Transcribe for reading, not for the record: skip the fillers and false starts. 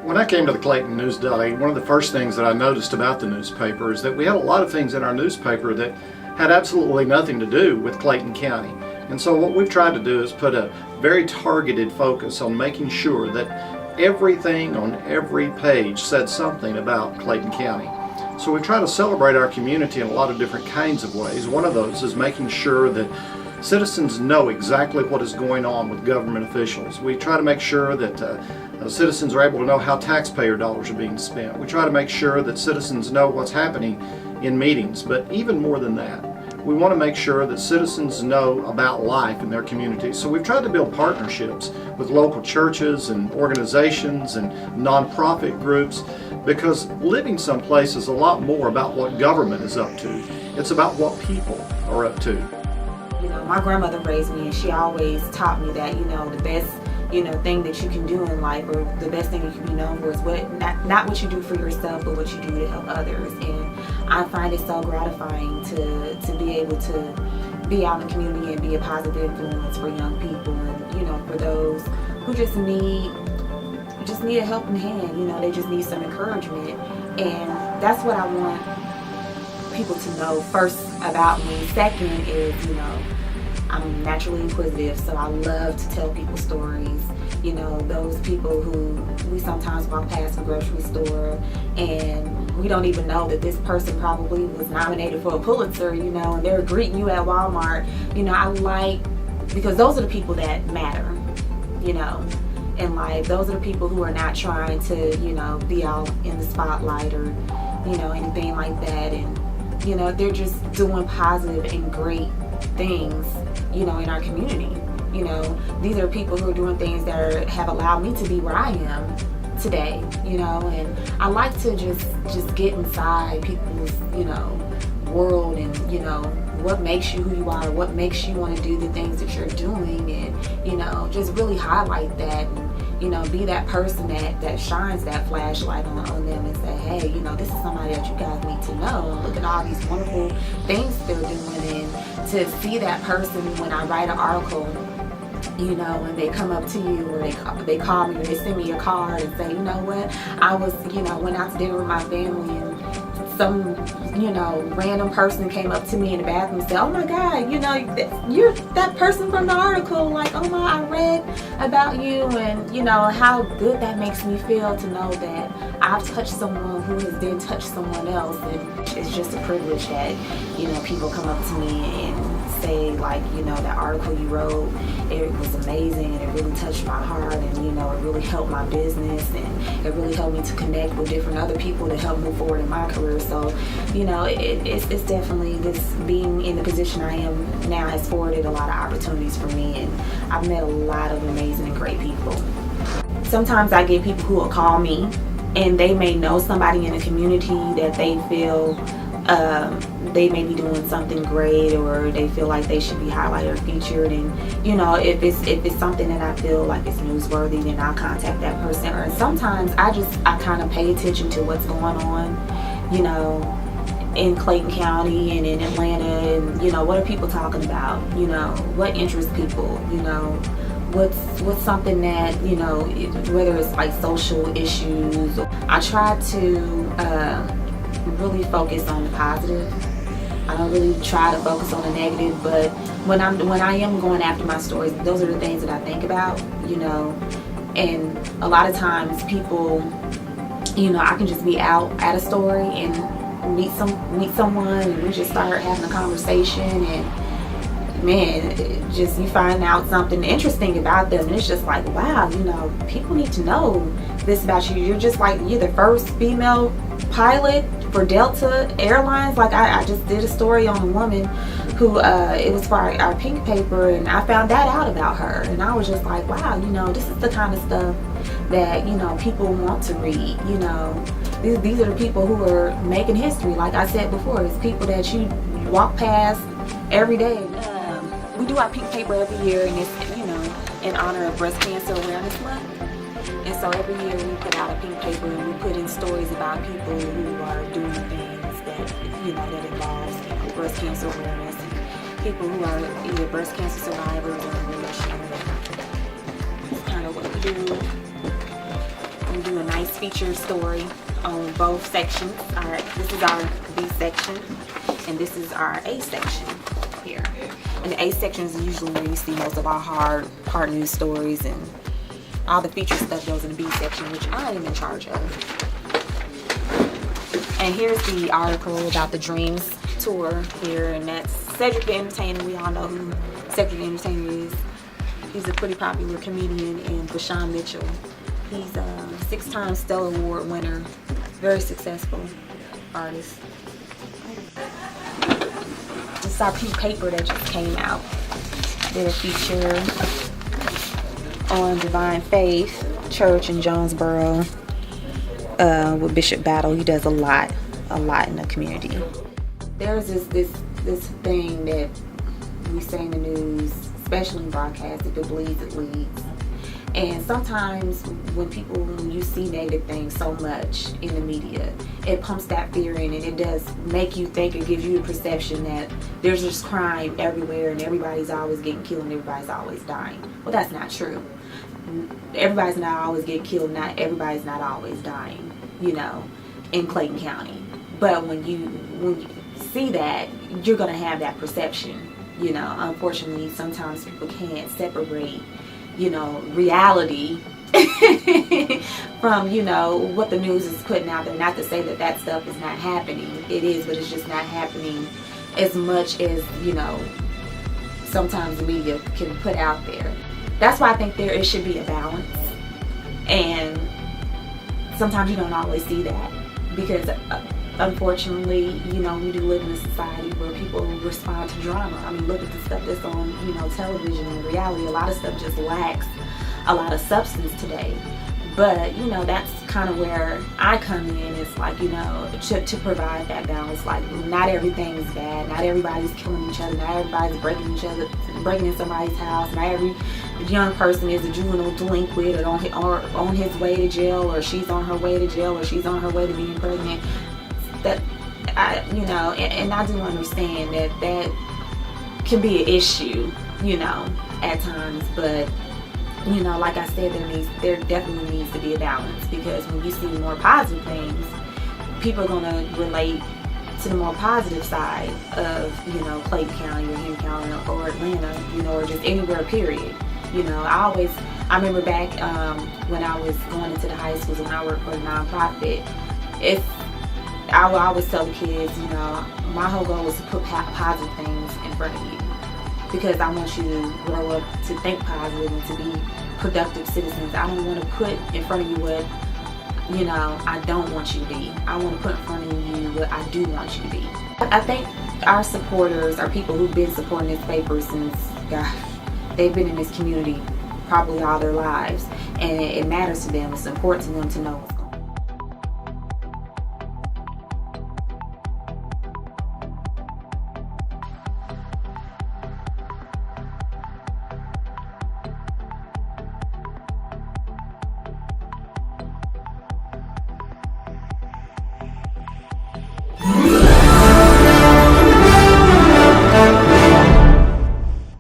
When I came to the Clayton News Daily, one of the first things that I noticed about the newspaper is that we had a lot of things in our newspaper that had absolutely nothing to do with Clayton County. And so what we've tried to do is put a very targeted focus on making sure that everything on every page said something about Clayton County. So we try to celebrate our community in a lot of different kinds of ways. One of those is making sure that citizens know exactly what is going on with government officials. We try to make sure that citizens are able to know how taxpayer dollars are being spent. We try to make sure that citizens know what's happening in meetings, but even more than that, we want to make sure that citizens know about life in their communities. So we've tried to build partnerships with local churches and organizations and nonprofit groups, because living someplace is a lot more about what government is up to. It's about what people are up to. You know, my grandmother raised me, and she always taught me that, the best, thing that you can do in life, or the best thing you can be known for, is not what you do for yourself, but what you do to help others. And I find it so gratifying to be able to be out in the community and be a positive influence for young people, and for those who just need a helping hand. They just need some encouragement, and that's what I want people to know first about me. Second is, I'm naturally inquisitive, so I love to tell people stories. Those people who we sometimes walk past the grocery store and we don't even know that this person probably was nominated for a Pulitzer, and they're greeting you at Walmart. I like, because those are the people that matter, in life. Those are the people who are not trying to, be out in the spotlight or, anything like that. And, they're just doing positive and great things, in our community. These are people who are doing things that have allowed me to be where I am today, and I like to just get inside people's, world, and, what makes you who you are, what makes you want to do the things that you're doing, and, just really highlight that, and, be that person that shines that flashlight on them and say, hey, this is somebody that you guys need to know, and look at all these wonderful things they're doing. And to see that person when I write an article, and they come up to you, or they call me, or they send me a card and say, what, I was, went out to dinner with my family, and some, random person came up to me in the bathroom and said, oh my God, you're that person from the article. Like, oh my, I read about you, and how good that makes me feel to know that I've touched someone who has then touched someone else. And it's just a privilege that, people come up to me and say, like, that article you wrote, it was amazing, and it really touched my heart, and it really helped my business, and it really helped me to connect with different other people to help move forward in my career. So it's definitely, this being in the position I am now has forwarded a lot of opportunities for me, and I've met a lot of amazing and great people. Sometimes I get people who will call me, and they may know somebody in the community that they feel they may be doing something great, or they feel like they should be highlighted or featured. And if it's something that I feel like is newsworthy, then I'll contact that person. Or sometimes I kind of pay attention to what's going on, in Clayton County and in Atlanta, and what are people talking about, what interests people, what's something that, whether it's like social issues. I try to really focus on the positive. I don't really try to focus on the negative, but when I am going after my stories, those are the things that I think about, and a lot of times people, I can just be out at a story and meet someone, and we just start having a conversation, and man, you find out something interesting about them, and it's just like, wow, people need to know this about you. You're the first female pilot for Delta Airlines. Like, I just did a story on a woman who it was for our pink paper, and I found that out about her, and I was just like, wow, this is the kind of stuff that people want to read. These are the people who are making history. Like I said before, it's people that you walk past every day. We do our pink paper every year, and it's in honor of Breast Cancer Awareness Month. And so every year we put out a pink paper, and we put in stories about people who are doing things that that involves breast cancer awareness, and people who are either breast cancer survivors or in remission. That's kind of what we do. We do a nice featured story on both sections. This is our B section, and this is our A section here. And the A section is usually where you see most of our hard news stories, and all the featured stuff goes in the B section, which I am in charge of. And here's the article about the Dreams tour here, and that's Cedric the Entertainer. We all know who Cedric the Entertainer is. He's a pretty popular comedian, and Bashan Mitchell. He's a 6-time Stellar Award winner, very successful artist. This is our Pew paper that just came out. Did a feature on Divine Faith Church in Jonesboro with Bishop Battle. He does a lot in the community. There's this thing that we say in the news, especially in broadcast, if it bleeds, it leads. And sometimes when you see negative things so much in the media, it pumps that fear in, and it does make you think, it gives you the perception that there's just crime everywhere and everybody's always getting killed and everybody's always dying. Well, that's not true. Everybody's not always getting killed, not everybody's not always dying, in Clayton County. But when you see that, you're going to have that perception. Unfortunately, sometimes people can't separate, reality from, what the news is putting out there. Not to say that that stuff is not happening. It is, but it's just not happening as much as, sometimes the media can put out there. That's why I think it should be a balance. And sometimes you don't always see that because unfortunately, we do live in a society where people respond to drama. I mean, look at the stuff that's on, television and reality. A lot of stuff just lacks a lot of substance today. But, that's kind of where I come in. It's like, to provide that balance. Like, not everything is bad. Not everybody's killing each other. Not everybody's breaking in somebody's house. Not every young person is a juvenile delinquent or on his way to jail, or she's on her way to jail, or she's on her way to being pregnant. And I do understand that can be an issue, at times, but like I said, there definitely needs to be a balance, because when you see more positive things, people are gonna relate to the more positive side of, Clayton County or Henry County or Atlanta, or just anywhere, period. I remember back when I was going into the high schools when I worked for a nonprofit, I would always tell the kids, my whole goal was to put positive things in front of you, because I want you to grow up to think positive and to be productive citizens. I don't want to put in front of you what, I don't want you to be. I want to put in front of you what I do want you to be. I think our supporters are people who've been supporting this paper since, they've been in this community probably all their lives, and it matters to them. It's important to them to know